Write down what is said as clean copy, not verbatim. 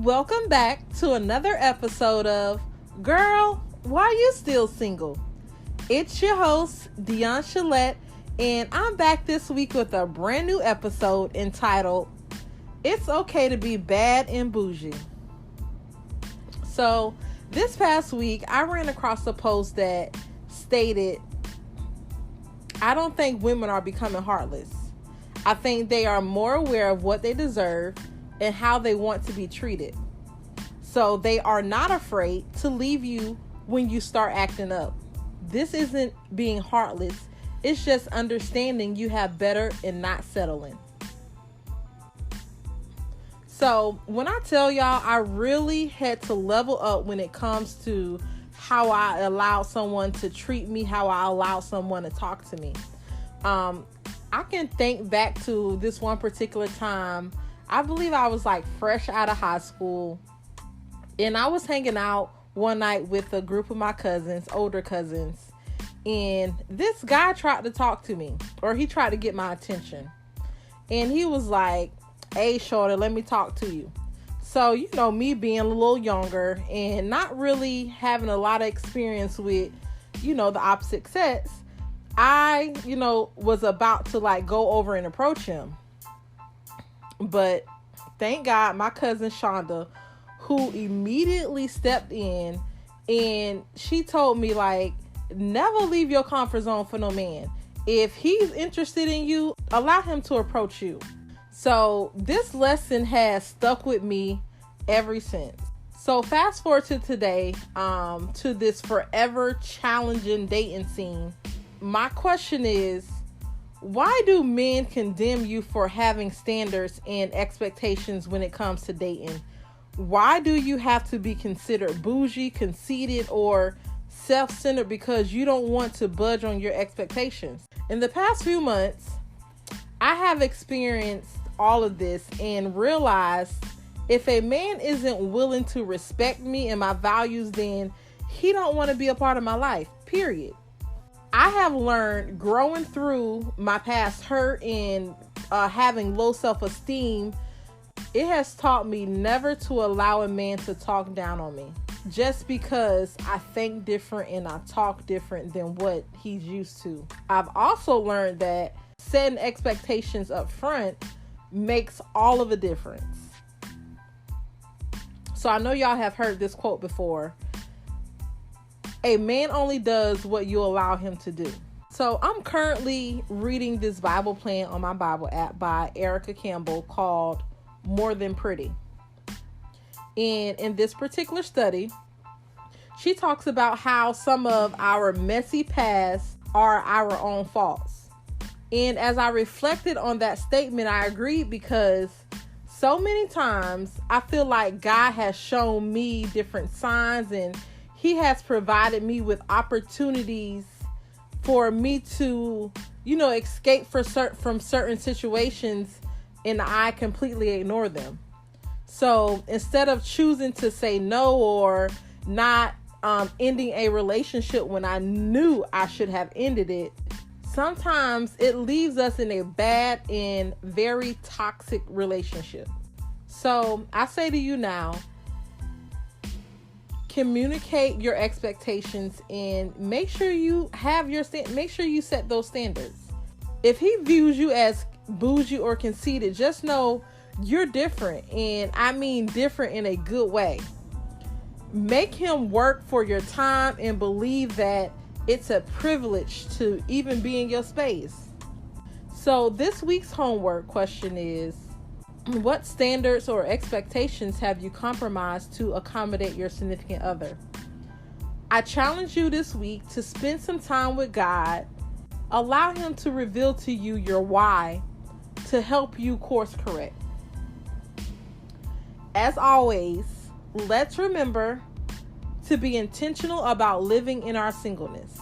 Welcome back to another episode of Girl, Why You Still Single? It's your host, Dion Chalette, and I'm back this week with a brand new episode entitled, It's Okay to Be Bad and Bougie. So, this past week, I ran across a post that stated, I don't think women are becoming heartless. I think they are more aware of what they deserve and how they want to be treated. So they are not afraid to leave you when you start acting up. This isn't being heartless. It's just understanding you have better and not settling. So when I tell y'all, I really had to level up when it comes to how I allow someone to treat me, how I allow someone to talk to me. I can think back to this one particular time. I believe I was like fresh out of high school, and I was hanging out one night with a group of my cousins, older cousins, and this guy tried to talk to me, or he tried to get my attention. And he was like, "Hey, shorty, let me talk to you." So, me being a little younger and not really having a lot of experience with, the opposite sex, I, was about to go over and approach him. But thank God, my cousin Shonda, who immediately stepped in, and she told me, never leave your comfort zone for no man. If he's interested in you, allow him to approach you. So this lesson has stuck with me ever since. So fast forward to today, to this forever challenging dating scene. My question is, why do men condemn you for having standards and expectations when it comes to dating? Why do you have to be considered bougie, conceited, or self-centered because you don't want to budge on your expectations? In the past few months, I have experienced all of this and realized if a man isn't willing to respect me and my values, then he don't want to be a part of my life, period. I have learned growing through my past hurt and having low self-esteem, it has taught me never to allow a man to talk down on me just because I think different and I talk different than what he's used to. I've also learned that setting expectations up front makes all of the difference. So I know y'all have heard this quote before. A man only does what you allow him to do. So I'm currently reading this Bible plan on my Bible app by Erica Campbell called More Than Pretty. And in this particular study, she talks about how some of our messy past are our own faults. And as I reflected on that statement, I agreed because so many times I feel like God has shown me different signs and He has provided me with opportunities for me to, escape from certain situations, and I completely ignore them. So instead of choosing to say no or not ending a relationship when I knew I should have ended it, sometimes it leaves us in a bad and very toxic relationship. So I say to you now, communicate your expectations and make sure you set those standards. If he views you as bougie or conceited, just know you're different, and I mean different in a good way. Make him work for your time and believe that it's a privilege to even be in your space. So this week's homework question is, what standards or expectations have you compromised to accommodate your significant other? I challenge you this week to spend some time with God. Allow Him to reveal to you your why to help you course correct. As always, let's remember to be intentional about living in our singleness.